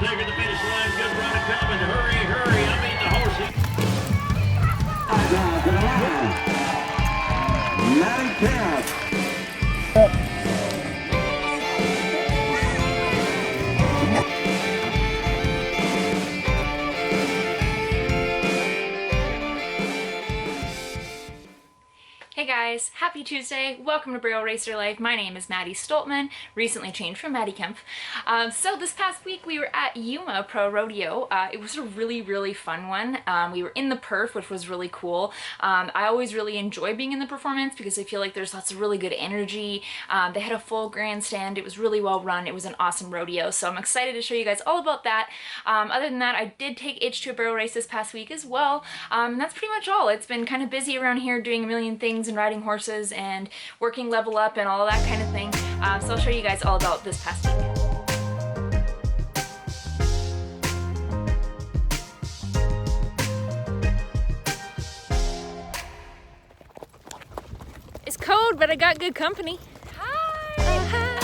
taking the finish line. Good run coming. Hurry, hurry. I mean the horsey. To the line. MaddiKempf. Hey guys, happy Tuesday. Welcome to Barrel Racer Life. My name is MaddiKempf-Stoltman, recently changed from MaddiKempf. So this past week we were at Yuma Pro Rodeo. It was a really fun one. We were in the perf, which was really cool. I always really enjoy being in the performance because I feel like there's lots of really good energy. They had a full grandstand. It was really well run. It was an awesome rodeo. So I'm excited to show you guys all about that. Other than that, I did take Itch to a barrel race this past week as well. And that's pretty much all. It's been kind of busy around here doing a million things and riding horses and working level up and all that kind of thing. So I'll show you guys all about this past week. It's cold, but I got good company. Hi! Hi!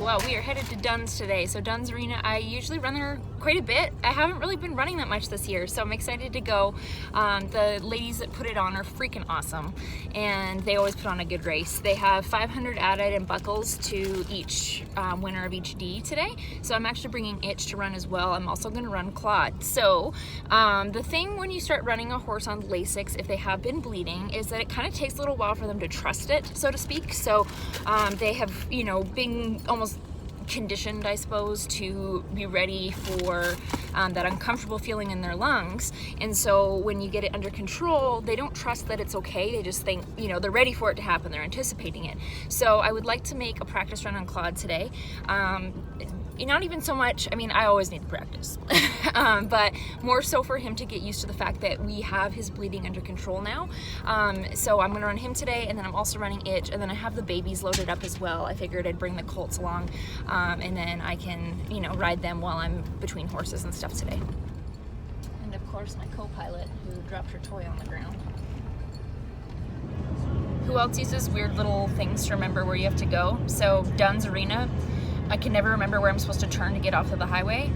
Well, we are headed to Dunn's today. So Dunn's Arena, I usually run there quite a bit. I haven't really been running that much this year, so I'm excited to go. The ladies that put it on are freaking awesome, and they always put on a good race. They have 500 added and buckles to each winner of each D today, so I'm actually bringing Itch to run as well. I'm also going to run Claude. So the thing when you start running a horse on Lasix, if they have been bleeding, is that it kind of takes a little while for them to trust it, so to speak. So they have, you know, been almost conditioned, I suppose, to be ready for that uncomfortable feeling in their lungs. And so when you get it under control, they don't trust that it's okay. They just think, you know, they're ready for it to happen. They're anticipating it. So I would like to make a practice run on Claude today. Not even so much, I mean, I always need to practice, but more so for him to get used to the fact that we have his bleeding under control now. So I'm gonna run him today, and then I'm also running Itch, and then I have the babies loaded up as well. I figured I'd bring the colts along, and then I can, you know, ride them while I'm between horses and stuff today. And of course, my co-pilot, who dropped her toy on the ground. Who else uses weird little things to remember where you have to go? So Dunn's Arena, I can never remember where I'm supposed to turn to get off of the highway.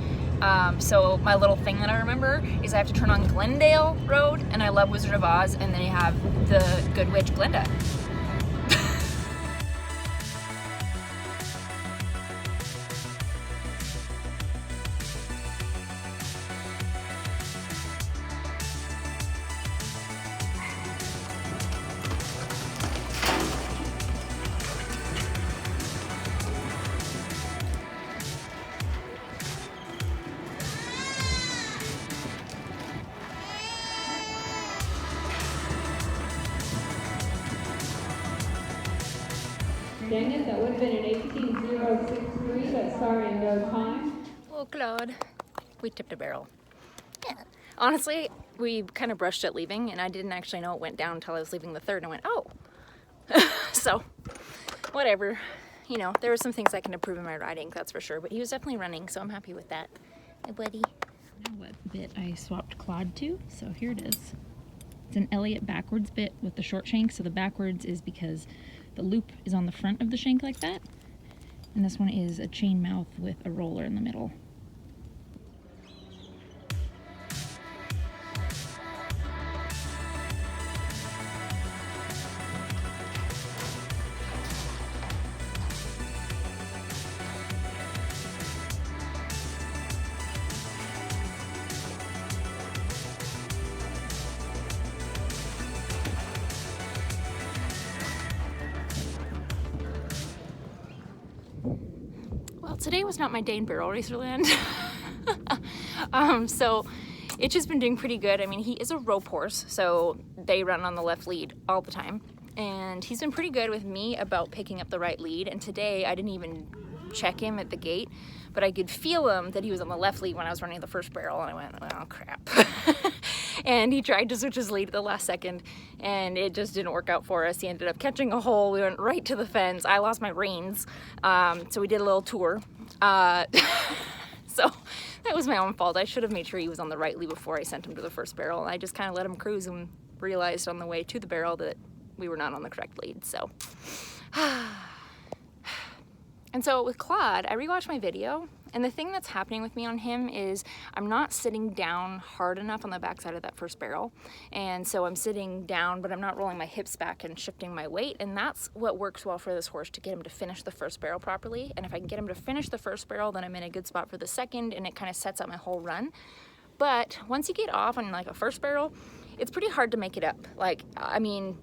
So my little thing that I remember is I have to turn on Glendale Road, and I love Wizard of Oz, and then you have the Good Witch Glenda. Dang it, that would have been an 18.063, but sorry, no time. Oh, Claude. We tipped a barrel. Yeah. Honestly, we kind of brushed it leaving, and I didn't actually know it went down until I was leaving the third, and I went, oh. So, whatever. You know, there were some things I can improve in my riding, that's for sure, but he was definitely running, so I'm happy with that. Hey, buddy. Now what bit I swapped Claude to, so here it is. It's an Elliott backwards bit with the short shank, so the backwards is because the loop is on the front of the shank like that, and this one is a chain mouth with a roller in the middle. Today was not my day in barrel racer land. So Itch has been doing pretty good. I mean, he is a rope horse, so they run on the left lead all the time. And he's been pretty good with me about picking up the right lead. And today I didn't even check him at the gate, but I could feel him that he was on the left lead when I was running the first barrel, and I went, oh crap. And he tried to switch his lead at the last second, and it just didn't work out for us. He ended up catching a hole. We went right to the fence. I lost my reins, so we did a little tour. So that was my own fault. I should have made sure he was on the right lead before I sent him to the first barrel, and I just kind of let him cruise, and realized on the way to the barrel that we were not on the correct lead, so. And so with Claude, I rewatched my video, and the thing that's happening with me on him is I'm not sitting down hard enough on the backside of that first barrel. And so I'm sitting down, but I'm not rolling my hips back and shifting my weight. And that's what works well for this horse to get him to finish the first barrel properly. And if I can get him to finish the first barrel, then I'm in a good spot for the second, and it kind of sets up my whole run. But once you get off on like a first barrel, it's pretty hard to make it up. Like, I mean,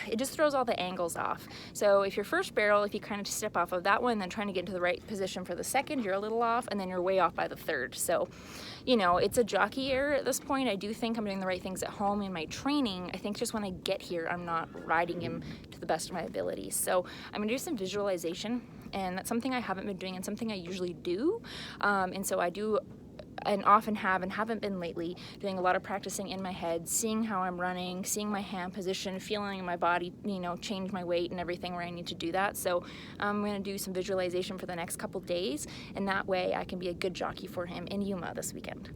it just throws all the angles off. So if your first barrel, if you kind of step off of that one, then trying to get into the right position for the second, you're a little off, and then you're way off by the third. So, you know, it's a jockey error at this point. I do think I'm doing the right things at home in my training. I think just when I get here, I'm not riding him to the best of my abilities. So I'm gonna do some visualization, and that's something I haven't been doing and something I usually do. And so I do, and often have and haven't been lately, doing a lot of practicing in my head, seeing how I'm running, seeing my hand position, feeling my body, you know, change my weight and everything where I need to do that. So I'm going to do some visualization for the next couple days, and that way I can be a good jockey for him in Yuma this weekend.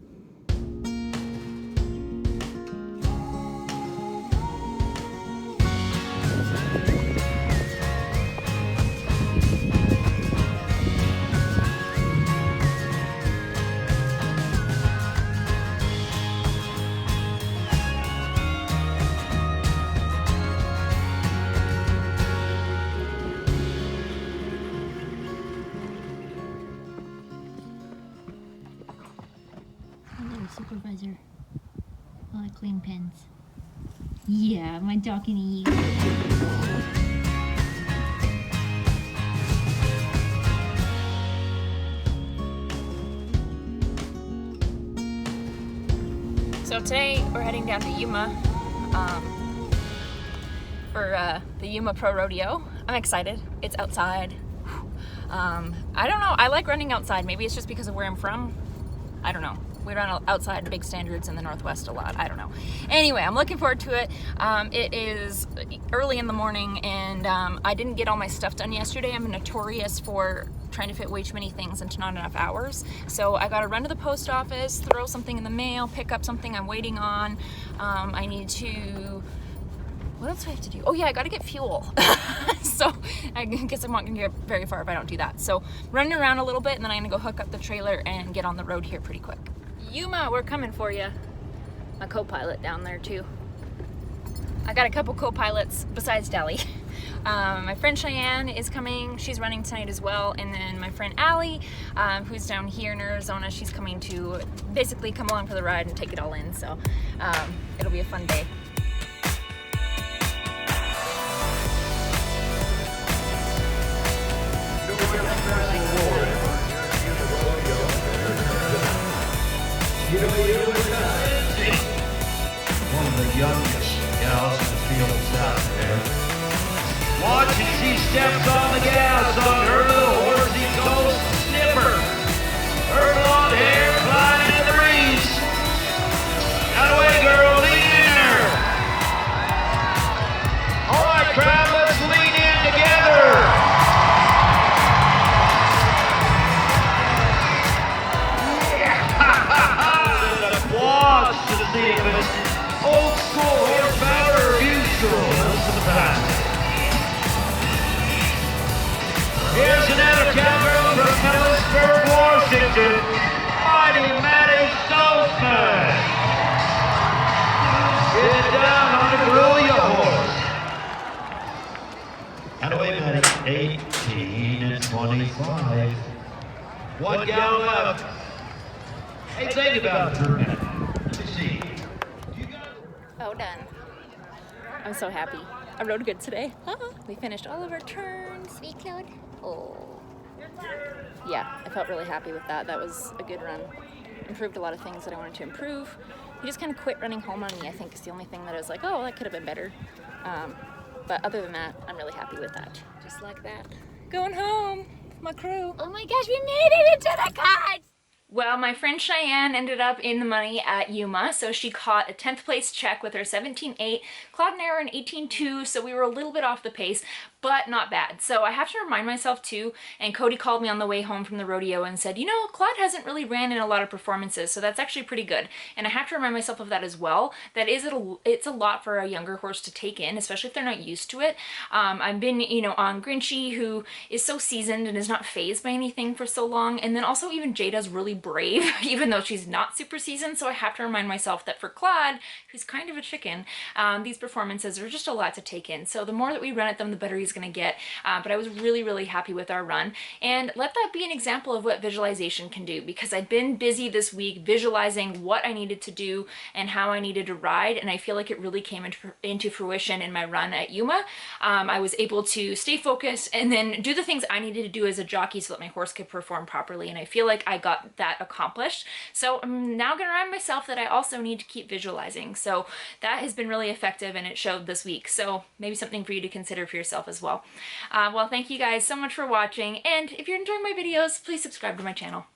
Supervisor. All the clean pens. Yeah, my talking to you. So today we're heading down to Yuma for the Yuma Pro Rodeo. I'm excited. It's outside. I don't know. I like running outside. Maybe it's just because of where I'm from. I don't know. We run outside big standards in the Northwest a lot. I don't know. Anyway, I'm looking forward to it. It is early in the morning, and I didn't get all my stuff done yesterday. I'm notorious for trying to fit way too many things into not enough hours. So I gotta run to the post office, throw something in the mail, pick up something I'm waiting on. I need to, what else do I have to do? Oh yeah, I gotta get fuel. So I guess I'm not gonna get very far if I don't do that. So running around a little bit, and then I'm gonna go hook up the trailer and get on the road here pretty quick. Yuma, we're coming for you. My co-pilot down there too. I got a couple co-pilots besides Deli. My friend Cheyenne is coming. She's running tonight as well. And then my friend Allie, who's down here in Arizona, she's coming to basically come along for the ride and take it all in. So it'll be a fun day. One of the youngest gals in the fields out there. Watch as she steps on the gas on her little horsey ghost snipper. Her blonde hair flying in the breeze. Out of the way, girl, lean in her. All right, crowd, let's lean in together. Applause to the theater. Old school horsepower or usual. Listen to that. Here's another cowgirl from Millersburg, Washington. Mighty MaddiKempf-Stoltman. Get down on the Guerrilla horse. Out of the way, Maddi. 18 and 25. One gal left. Hey, think about it for a minute. Let's see. Oh, done. I'm so happy. I rode good today. We finished all of our turns. Sweet Claude. Oh. Yeah, I felt really happy with that. That was a good run. Improved a lot of things that I wanted to improve. He just kind of quit running home on me, I think, is the only thing that I was like, oh, that could have been better. But other than that, I'm really happy with that. Just like that. Going home with my crew. Oh my gosh, we made it into the cards! Well, my friend Cheyenne ended up in the money at Yuma, so she caught a 10th place check with her 17.8. Claude and I were in 18.2, so we were a little bit off the pace, but not bad. So I have to remind myself too, and Cody called me on the way home from the rodeo and said, you know, Claude hasn't really ran in a lot of performances, so that's actually pretty good. And I have to remind myself of that as well. That is, it's a lot for a younger horse to take in, especially if they're not used to it. I've been, you know, on Grinchy, who is so seasoned and is not fazed by anything for so long, and then also even Jada's really brave, even though she's not super seasoned. So I have to remind myself that for Claude, who's kind of a chicken, these performances are just a lot to take in. So the more that we run at them, the better he's going to get. But I was really, really happy with our run. And let that be an example of what visualization can do, because I've been busy this week visualizing what I needed to do and how I needed to ride. And I feel like it really came into fruition in my run at Yuma. I was able to stay focused and then do the things I needed to do as a jockey so that my horse could perform properly. And I feel like I got that accomplished. So I'm now going to remind myself that I also need to keep visualizing. So that has been really effective, and it showed this week. So maybe something for you to consider for yourself as well. Well, thank you guys so much for watching. And if you're enjoying my videos, please subscribe to my channel.